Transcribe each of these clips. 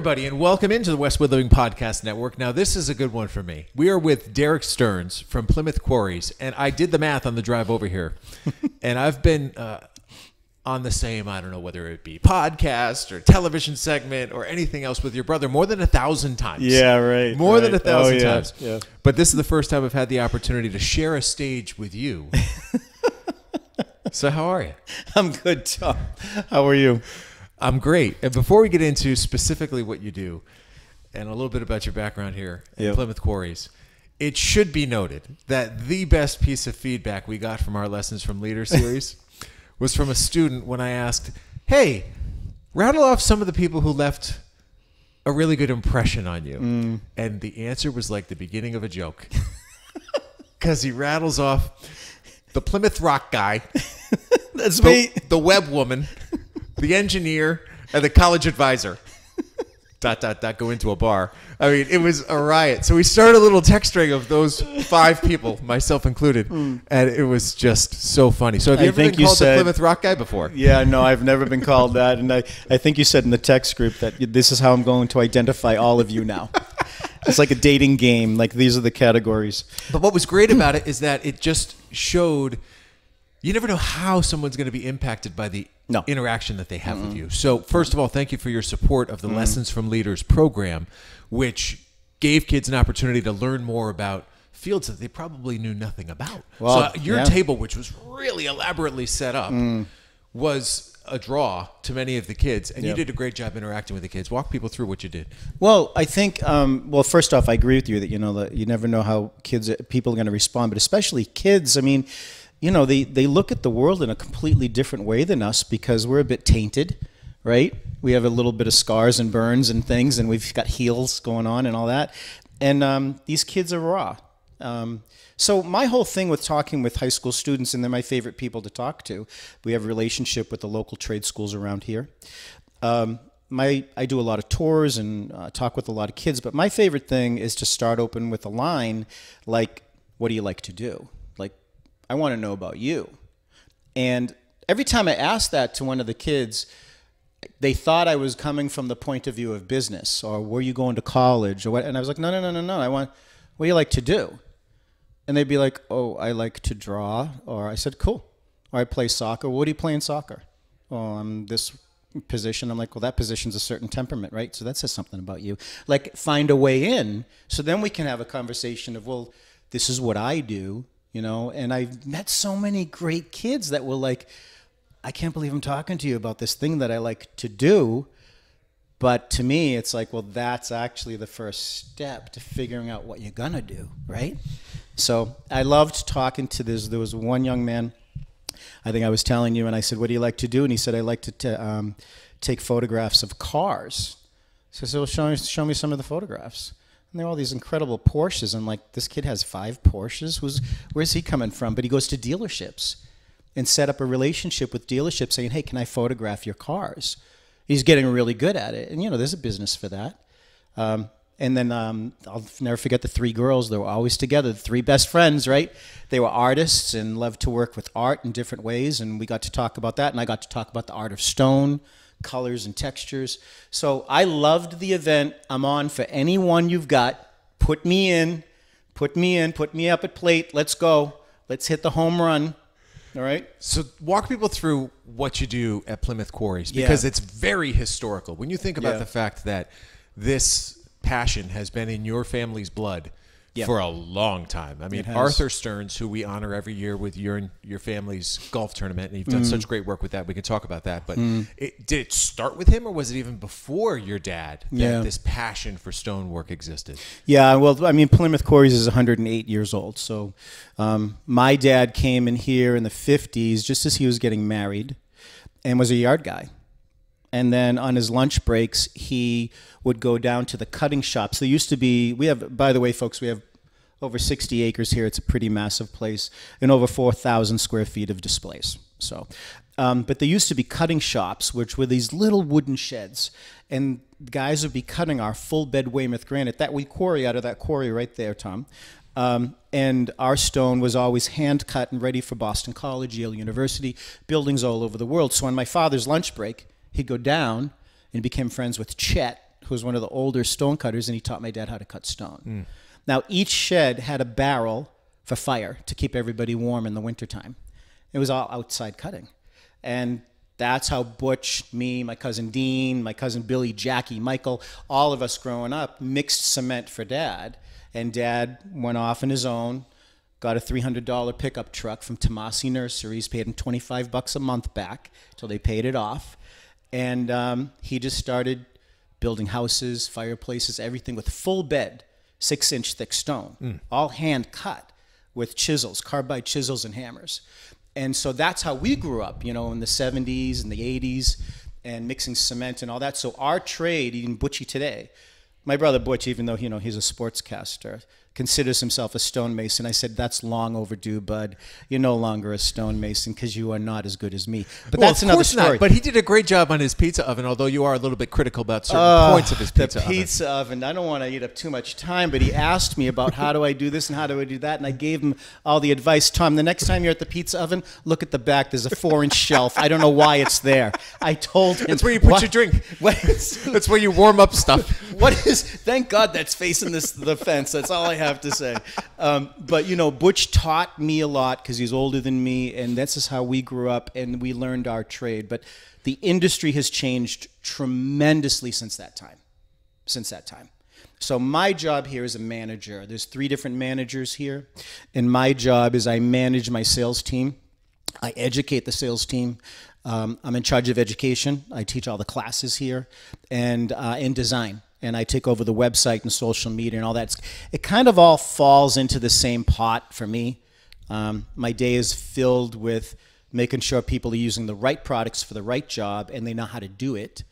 everybody, and welcome into the Westwood Living Podcast Network. Now, this is a good one for me. We are with Derek Stearns from Plymouth Quarries, and I did the math on the drive over here. And I've been on the same, I don't know whether it be podcast or television segment or anything else with your brother more than 1,000 times. Yeah, right. More than 1,000 times. Yeah. But this is the first time I've had the opportunity to share a stage with you. So how are you? I'm good, Tom. How are you? I'm great. And before we get into specifically what you do and a little bit about your background here at Plymouth Quarries, it should be noted that the best piece of feedback we got from our Lessons from Leader series was from a student when I asked, hey, rattle off some of the people who left a really good impression on you. And the answer was like the beginning of a joke. Because he rattles off the Plymouth Rock guy. That's me. The web woman. The engineer, and the college advisor. ... Go into a bar. I mean, it was a riot. So we started a little text string of those 5 people, myself included, and it was just so funny. So have you ever been called the Plymouth Rock guy before? Yeah, no, I've never been called that. And I think you said in the text group that this is how I'm going to identify all of you now. It's like a dating game. Like, these are the categories. But what was great about it is that it just showed you never know how someone's going to be impacted by the interaction that they have with you. So first of all, thank you for your support of the Lessons from Leaders program, which gave kids an opportunity to learn more about fields that they probably knew nothing about. Well, so your table, which was really elaborately set up, was a draw to many of the kids, and you did a great job interacting with the kids. Walk people through what you did. Well, I think, well, first off, I agree with you that, that you never know how people are going to respond, but especially kids. I mean, they look at the world in a completely different way than us because we're a bit tainted, right? We have a little bit of scars and burns and things, and we've got heels going on and all that. And these kids are raw. So my whole thing with talking with high school students, and they're my favorite people to talk to, we have a relationship with the local trade schools around here. I do a lot of tours and talk with a lot of kids, but my favorite thing is to start open with a line like, what do you like to do? I want to know about you. And every time I asked that to one of the kids, they thought I was coming from the point of view of business or were you going to college or what? And I was like, no. What do you like to do? And they'd be like, oh, I like to draw. Or I said, cool. Or I play soccer. What do you play in soccer? Oh, I'm this position. I'm like, well, that position's a certain temperament, right? So that says something about you. Like, find a way in. So then we can have a conversation of, well, this is what I do. And I've met so many great kids that were like, I can't believe I'm talking to you about this thing that I like to do. But to me, it's like, well, that's actually the first step to figuring out what you're going to do, right? So I loved talking to this. There was one young man, I think I was telling you, and I said, what do you like to do? And he said, I like to take photographs of cars. So I said, well, show me some of the photographs. And there are all these incredible Porsches. And like, this kid has 5 Porsches. Where's he coming from? But he goes to dealerships and set up a relationship with dealerships saying, hey, can I photograph your cars? He's getting really good at it. And, there's a business for that. And then I'll never forget the 3 girls. They were always together, the 3 best friends, right? They were artists and loved to work with art in different ways. And we got to talk about that. And I got to talk about the art of stone, colors and textures. So I loved the event. I'm on for anyone you've got. Put me up at plate. Let's go. Let's hit the home run. All right. So walk people through what you do at Plymouth Quarries because it's very historical. When you think about the fact that this passion has been in your family's blood for a long time. I mean, Arthur Stearns, who we honor every year with your family's golf tournament, and you've done such great work with that. We can talk about that. But did it start with him, or was it even before your dad that this passion for stonework existed? Yeah, well, I mean, Plymouth Quarries is 108 years old. So my dad came in here in the 50s, just as he was getting married, and was a yard guy. And then on his lunch breaks, he would go down to the cutting shops. There used to be, by the way, folks, we have over 60 acres here. It's a pretty massive place, and over 4,000 square feet of displays. So, but there used to be cutting shops, which were these little wooden sheds, and guys would be cutting our full bed Weymouth granite that we quarry out of that quarry right there, Tom. And our stone was always hand cut and ready for Boston College, Yale University, buildings all over the world. So on my father's lunch break, he'd go down and became friends with Chet, who was one of the older stone cutters, and he taught my dad how to cut stone. Now, each shed had a barrel for fire to keep everybody warm in the wintertime. It was all outside cutting. And that's how Butch, me, my cousin Dean, my cousin Billy, Jackie, Michael, all of us growing up mixed cement for Dad. And Dad went off on his own, got a $300 pickup truck from Tomasi Nurseries, paid him $25 a month back till they paid it off. And he just started building houses, fireplaces, everything with full bed, 6-inch thick stone, all hand cut with chisels, carbide chisels and hammers. And so that's how we grew up, you know, in the 70s and the 80s, and mixing cement and all that. So our trade, even Butchie today, my brother Butch, even though, you know, he's a sportscaster, considers himself a stonemason. I said, that's long overdue, bud. You're no longer a stonemason because you are not as good as me. But well, that's another story. Not. But he did a great job on his pizza oven, although you are a little bit critical about certain points of his pizza oven. The pizza oven, I don't want to eat up too much time, but he asked me about how do I do this and how do I do that, and I gave him all the advice. Tom, the next time you're at the pizza oven, look at the back. There's a 4-inch shelf. I don't know why it's there. I told him. That's where you put your drink. That's where you warm up stuff. Thank God that's facing the fence. That's all I have to say. But, you know, Butch taught me a lot because he's older than me, and that's just how we grew up, and we learned our trade. But the industry has changed tremendously since that time. So my job here is a manager. There's 3 different managers here, and my job is I manage my sales team. I educate the sales team. I'm in charge of education. I teach all the classes here, and in design. And I take over the website and social media and all that. It kind of all falls into the same pot for me. My day is filled with making sure people are using the right products for the right job and they know how to do it,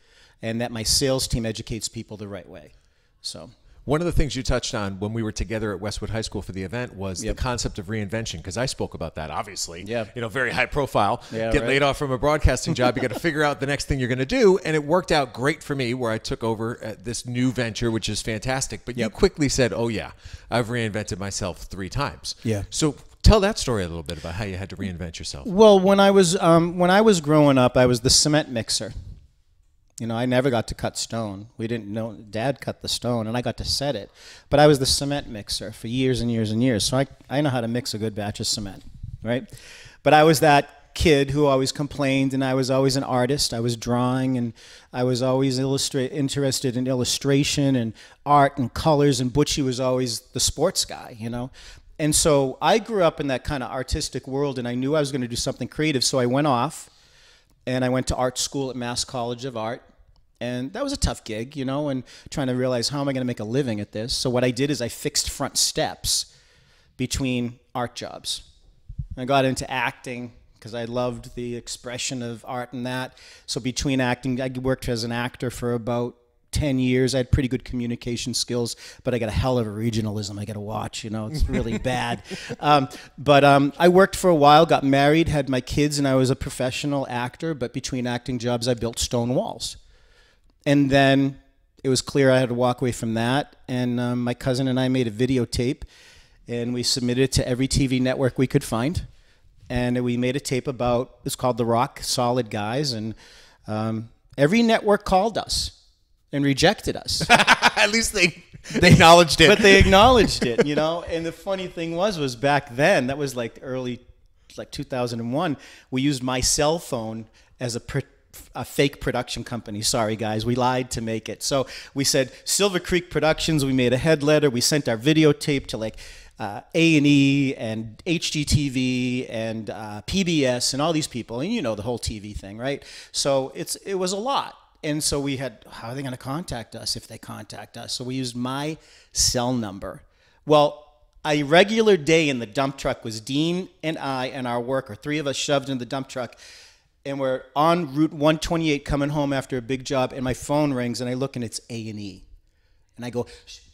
and that my sales team educates people the right way. So. One of the things you touched on when we were together at Westwood High School for the event was the concept of reinvention, because I spoke about that, obviously. You know, very high profile. Get laid off from a broadcasting job. You got to figure out the next thing you're going to do. And it worked out great for me where I took over at this new venture, which is fantastic. But you quickly said, oh, yeah, I've reinvented myself 3 times. So tell that story a little bit about how you had to reinvent yourself. Well, when I was growing up, I was the cement mixer. You know, I never got to cut stone. We didn't know. Dad cut the stone, and I got to set it. But I was the cement mixer for years and years and years. So I know how to mix a good batch of cement, right? But I was that kid who always complained, and I was always an artist. I was drawing, and I was always interested in illustration and art and colors, and Butchie was always the sports guy, you know? And so I grew up in that kind of artistic world, and I knew I was going to do something creative, so I went off, and I went to art school at Mass College of Art. And that was a tough gig, you know, and trying to realize how am I going to make a living at this. So what I did is I fixed front steps between art jobs. I got into acting because I loved the expression of art and that. So between acting, I worked as an actor for about 10 years. I had pretty good communication skills, but I got a hell of a regionalism I got to watch, you know, it's really bad. But I worked for a while, got married, had my kids, and I was a professional actor. But between acting jobs, I built stone walls. And then it was clear I had to walk away from that. And my cousin and I made a videotape, and we submitted it to every TV network we could find. And we made a tape about, it's called The Rock Solid Guys. And every network called us and rejected us. At least they acknowledged it. But they acknowledged it, you know. And the funny thing was back then, that was like early, like 2001, we used my cell phone as a fake production company. Sorry, guys, we lied to make it. So we said Silver Creek Productions. We made a head letter. We sent our videotape to like A&E and HGTV and PBS and all these people. And you know the whole TV thing, right? So it was a lot. And so we had, how are they going to contact us if they contact us? So we used my cell number. Well, a regular day in the dump truck was Dean and I and our worker, 3 of us shoved in the dump truck. And we're on Route 128 coming home after a big job, and my phone rings, and I look, and it's A&E. And I go,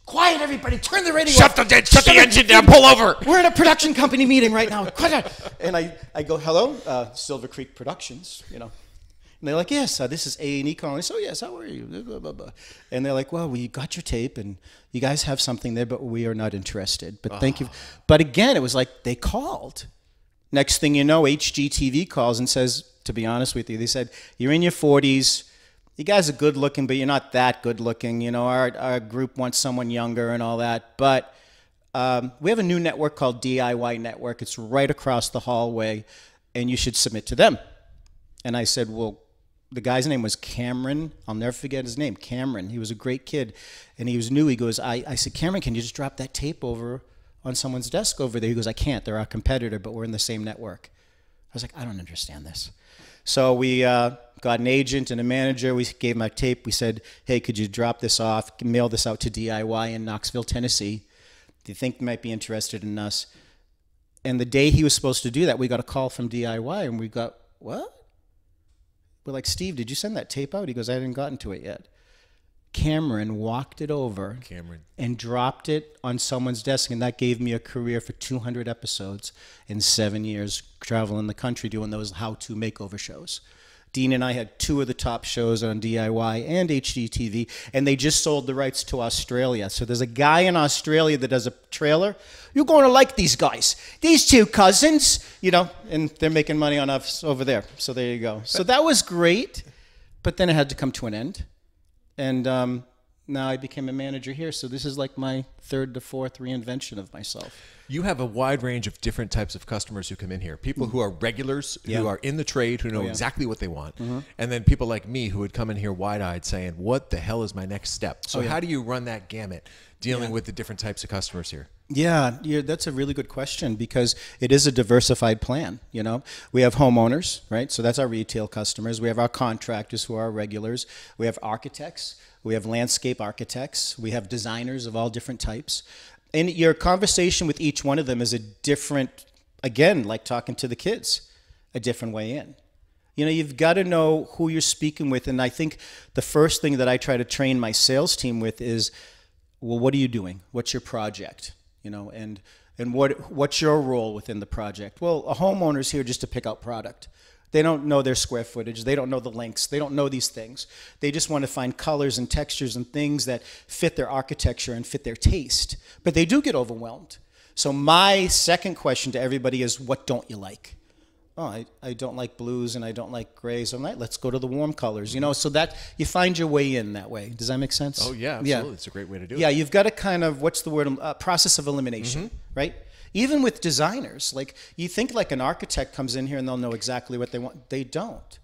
quiet, everybody, turn the radio off. Shut the engine down, pull over. We're in a production company meeting right now. And I go, hello, Silver Creek Productions, you know. And they're like, yes, this is A&E calling. So, yes, how are you? Blah, blah, blah. And they're like, well, we got your tape, and you guys have something there, but we are not interested. But thank you. But again, it was like they called. Next thing you know, HGTV calls and says, to be honest with you, they said, you're in your 40s, you guys are good looking, but you're not that good looking. You know, our group wants someone younger and all that. But we have a new network called DIY Network. It's right across the hallway, and you should submit to them. And I said, well, the guy's name was Cameron. I'll never forget his name, Cameron. He was a great kid, and he was new. He goes, I said, Cameron, can you just drop that tape over on someone's desk over there? He goes, I can't. They're our competitor, but we're in the same network. I was like, I don't understand this. So we got an agent and a manager. We gave him a tape. We said, hey, could you drop this off, mail this out to DIY in Knoxville, Tennessee? Do you think they might be interested in us? And the day he was supposed to do that, we got a call from DIY, and we got, what? We're like, Steve, did you send that tape out? He goes, I hadn't gotten to it yet. Cameron walked it over and dropped it on someone's desk, and that gave me a career for 200 episodes in 7 years, traveling the country doing those how-to makeover shows. Dean and I had 2 of the top shows on DIY and HGTV, and they just sold the rights to Australia. So there's a guy in Australia that does a trailer. You're going to like these guys. These 2 cousins, you know, and they're making money on us over there. So there you go. So that was great, but then it had to come to an end. And now I became a manager here. So this is like my 3rd to 4th reinvention of myself. You have a wide range of different types of customers who come in here. People who are regulars, who are in the trade, who know exactly what they want. And then people like me who would come in here wide-eyed saying, what the hell is my next step? So how do you run that gamut dealing with the different types of customers here? Yeah, that's a really good question, because it is a diversified plan. You know, we have homeowners, right? So that's our retail customers. We have our contractors who are our regulars. We have architects. We have landscape architects. We have designers of all different types. And your conversation with each one of them is a different, again, like talking to the kids, a different way in. You know, you've got to know who you're speaking with. And I think the first thing that I try to train my sales team with is, well, what are you doing? What's your project? You know, and what's your role within the project? Well, a homeowner's here just to pick out product. They don't know their square footage. They don't know the lengths. They don't know these things. They just want to find colors and textures and things that fit their architecture and fit their taste. But they do get overwhelmed. So my second question to everybody is, what don't you like? Oh, I don't like blues and I don't like grays. I'm like, let's go to the warm colors. You know, so that you find your way in that way. Does that make sense? Oh, yeah, absolutely. It's a great way to do it. Yeah, you've got to kind of, what's the word, process of elimination, right? Even with designers, like you think like an architect comes in here and they'll know exactly what they want. They don't.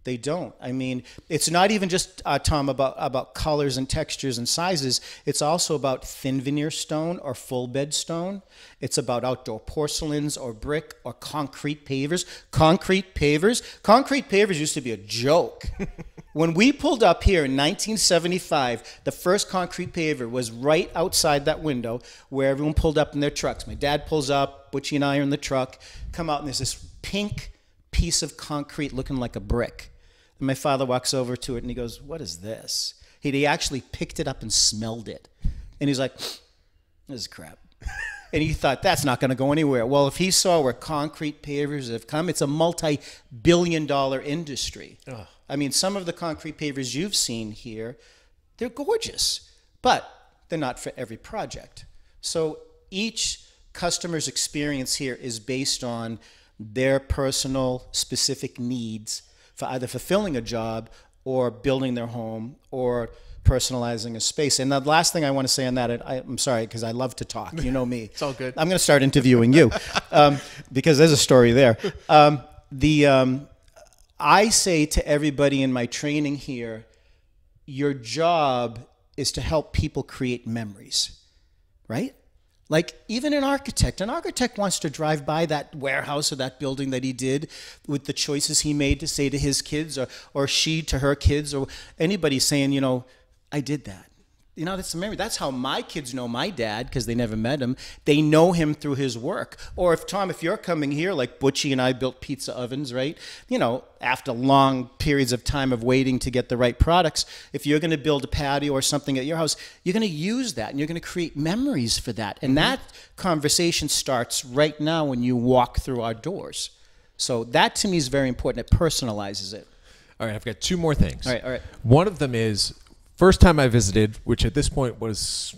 They don't. I mean, it's not even just, Tom, about colors and textures and sizes. It's also about thin veneer stone or full bed stone. It's about outdoor porcelains or brick or concrete pavers. Concrete pavers? Concrete pavers used to be a joke. When we pulled up here in 1975, the first concrete paver was right outside that window where everyone pulled up in their trucks. My dad pulls up, Butchie and I are in the truck, come out, and there's this pink piece of concrete looking like a brick. And my father walks over to it and he goes, what is this? He actually picked it up and smelled it. And he's like, this is crap. And he thought, that's not going to go anywhere. Well, if he saw where concrete pavers have come, it's a multi-billion-dollar industry. Ugh. I mean, some of the concrete pavers you've seen here, they're gorgeous, but they're not for every project. So each customer's experience here is based on their personal specific needs for either fulfilling a job or building their home or personalizing a space. And the last thing I want to say on that, I'm sorry, because I love to talk. You know me. It's all good. I'm going to start interviewing you because there's a story there. I say to everybody in my training here, your job is to help people create memories, right? Like even an architect wants to drive by that warehouse or that building that he did with the choices he made to say to his kids or she to her kids or anybody saying, you know, I did that. You know, that's a memory. That's how my kids know my dad because they never met him. They know him through his work. Or if, Tom, if you're coming here, like Butchie and I built pizza ovens, right? You know, after long periods of time of waiting to get the right products, if you're going to build a patio or something at your house, you're going to use that and you're going to create memories for that. And that conversation starts right now when you walk through our doors. So that to me is very important. It personalizes it. All right, I've got 2 more things. All right. One of them is, first time I visited, which at this point was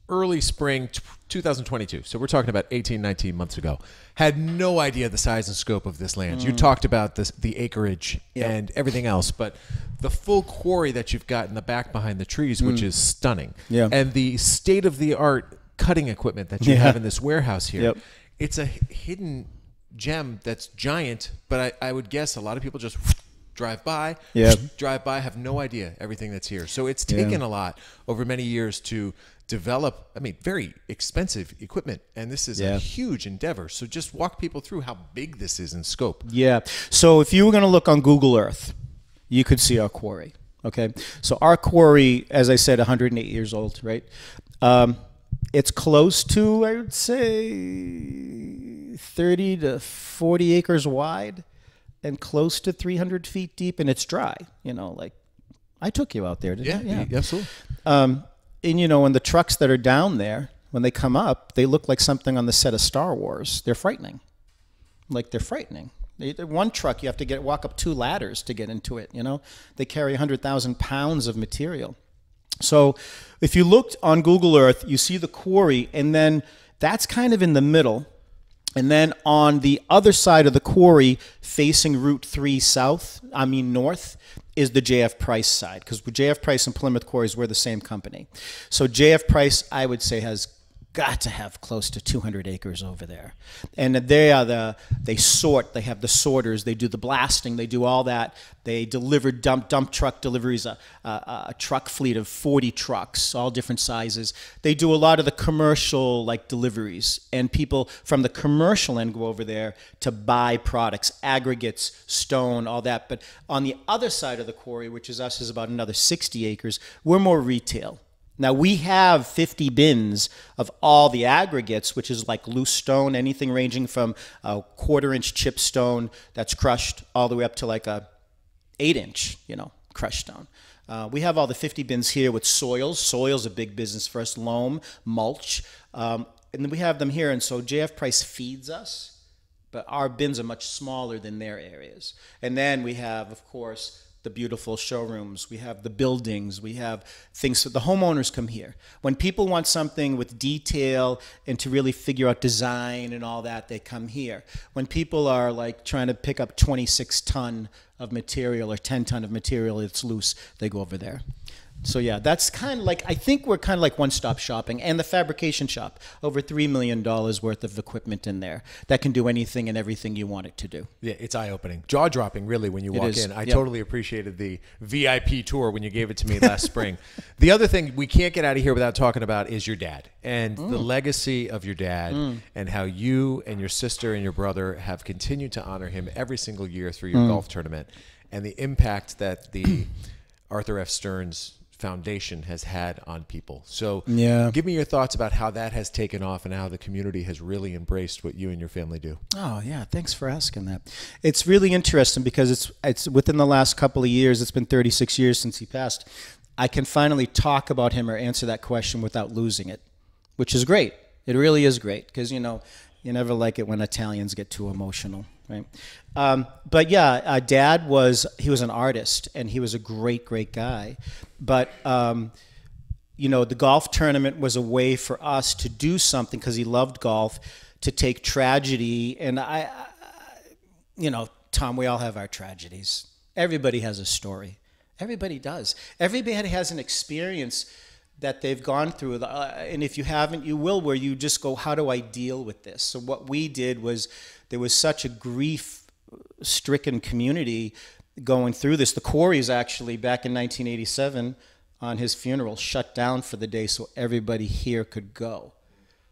early spring 2022, so we're talking about 18, 19 months ago, had no idea the size and scope of this land. You talked about the acreage and everything else, but the full quarry that you've got in the back behind the trees, which is stunning. Yeah. And the state-of-the-art cutting equipment that you have in this warehouse here. Yep. It's a hidden gem that's giant, but I would guess a lot of people just drive by, have no idea everything that's here. So it's taken a lot over many years to develop, I mean, very expensive equipment, and this is a huge endeavor. So just walk people through how big this is in scope. Yeah. So if you were going to look on Google Earth, you could see our quarry. Okay. So our quarry, as I said, 108 years old, right? It's close to, I would say, 30 to 40 acres wide and close to 300 feet deep, and it's dry. You know, like I took you out there, didn't I? Yeah, absolutely. And, you know, and the trucks that are down there, when they come up, they look like something on the set of Star Wars. They're frightening. Like, they're frightening. One truck, you have to walk up 2 ladders to get into it, you know. They carry 100,000 pounds of material. So if you looked on Google Earth, you see the quarry, and then that's kind of in the middle. And then on the other side of the quarry, facing Route 3 north, is the J.F. Price side, because J.F. Price and Plymouth Quarries, we're the same company. So J.F. Price, I would say, has got to have close to 200 acres over there. And they sort, they have the sorters, they do the blasting, they do all that. They deliver dump truck deliveries, a truck fleet of 40 trucks, all different sizes. They do a lot of the commercial like deliveries, and people from the commercial end go over there to buy products, aggregates, stone, all that. But on the other side of the quarry, which is us, is about another 60 acres, we're more retail. Now, we have 50 bins of all the aggregates, which is like loose stone, anything ranging from a 1/4-inch chip stone that's crushed all the way up to like a 8-inch, you know, crushed stone. We have all the 50 bins here with soils. Soil's a big business for us, loam, mulch. And then we have them here, and so JF Price feeds us, but our bins are much smaller than their areas. And then we have, of course, the beautiful showrooms, we have the buildings, we have things, so the homeowners come here. When people want something with detail and to really figure out design and all that, they come here. When people are like trying to pick up 26 ton of material or 10 ton of material that's loose, they go over there. So yeah, that's kind of like, I think we're kind of like one-stop shopping. And the fabrication shop, over $3 million worth of equipment in there that can do anything and everything you want it to do. Yeah, it's eye-opening. Jaw-dropping, really, when you walk in. I totally appreciated the VIP tour when you gave it to me last spring. The other thing we can't get out of here without talking about is your dad and the legacy of your dad and how you and your sister and your brother have continued to honor him every single year through your golf tournament, and the impact that the Arthur F. Stearns Foundation has had on people. So give me your thoughts about how that has taken off and how the community has really embraced what you and your family do. Oh yeah, thanks for asking that. It's really interesting because it's within the last couple of years, it's been 36 years since he passed, I can finally talk about him or answer that question without losing it, which is great. It really is great because, you know, you never like it when Italians get too emotional, right? But yeah, Dad he was an artist, and he was a great, great guy. But, you know, the golf tournament was a way for us to do something because he loved golf, to take tragedy. And you know, Tom, we all have our tragedies. Everybody has a story. Everybody does. Everybody has an experience that they've gone through, and if you haven't, you will, where you just go, how do I deal with this? So what we did was, there was such a grief-stricken community going through this. The Quarries actually, back in 1987, on his funeral, shut down for the day so everybody here could go.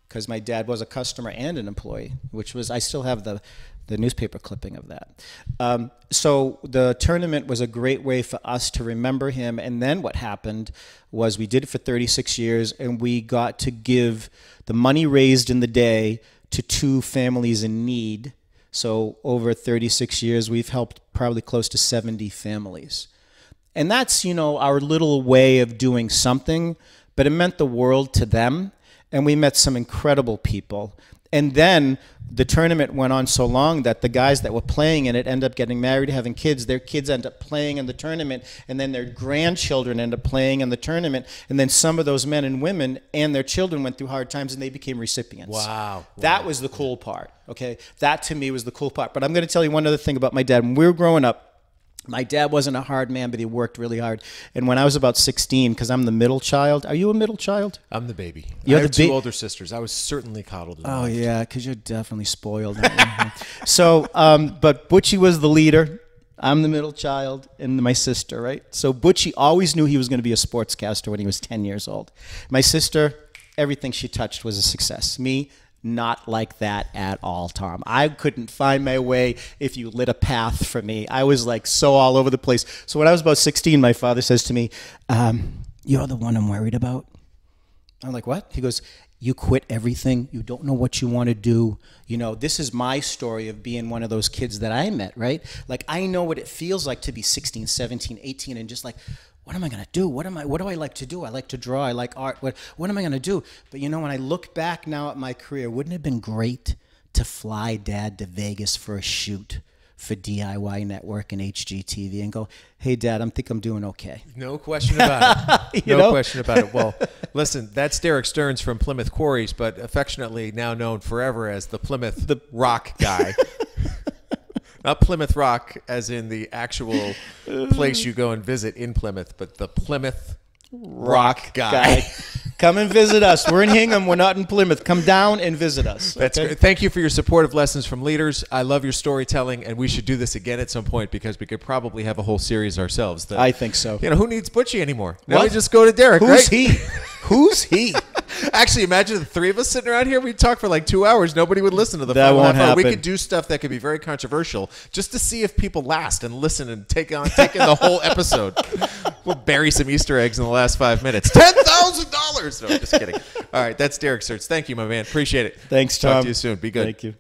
Because my dad was a customer and an employee, which was, I still have the newspaper clipping of that. So the tournament was a great way for us to remember him. And then what happened was we did it for 36 years, and we got to give the money raised in the day to 2 families in need. So over 36 years, we've helped probably close to 70 families. And that's, you know, our little way of doing something, but it meant the world to them. And we met some incredible people. And then the tournament went on so long that the guys that were playing in it ended up getting married, having kids. Their kids end up playing in the tournament, and then their grandchildren end up playing in the tournament. And then some of those men and women and their children went through hard times, and they became recipients. Wow. That was the cool part, okay? That, to me, was the cool part. But I'm going to tell you one other thing about my dad. When we were growing up, My dad wasn't a hard man, but he worked really hard. And when I was about 16, because I'm the middle child. Are you a middle child? I'm the baby. You're I have the two older sisters. I was certainly coddled. Oh, yeah, because you're definitely spoiled. So, but Butchie was the leader. I'm the middle child and my sister, right? So Butchie always knew he was going to be a sportscaster when he was 10 years old. My sister, everything she touched was a success. Me, not like that at all, Tom. I couldn't find my way if you lit a path for me. I was like so all over the place. So when I was about 16, my father says to me, you're the one I'm worried about. I'm like, what? He goes, you quit everything. You don't know what you want to do. You know, this is my story of being one of those kids that I met, right? Like, I know what it feels like to be 16, 17, 18, and just like, what am I going to do? What do I like to do? I like to draw. I like art. What am I going to do? But, you know, when I look back now at my career, wouldn't it have been great to fly Dad to Vegas for a shoot for DIY Network and HGTV and go, hey, Dad, I think I'm doing okay. No question about it. No question about it. Well, listen, that's Derek Stearns from Plymouth Quarries, but affectionately now known forever as the Plymouth Rock guy. Not Plymouth Rock as in the actual place you go and visit in Plymouth, but the Plymouth Rock guy. Come and visit us. We're in Hingham. We're not in Plymouth. Come down and visit us. Okay? That's great. Thank you for your supportive lessons from leaders. I love your storytelling, and we should do this again at some point because we could probably have a whole series ourselves. I think so. You know, who needs Butchie anymore? Now we just go to Derek, Who's right? he? Who's he? Actually, imagine the three of us sitting around here. We'd talk for like 2 hours. Nobody would listen to the That final won't half hour. We happen. could do stuff that could be very controversial just to see if people last and listen and take in the whole episode. We'll bury some Easter eggs in the last 5 minutes. $10,000. No, just kidding. All right, that's Derek Stearns. Thank you, my man. Appreciate it. Thanks, Tom. Talk to you soon. Be good. Thank you.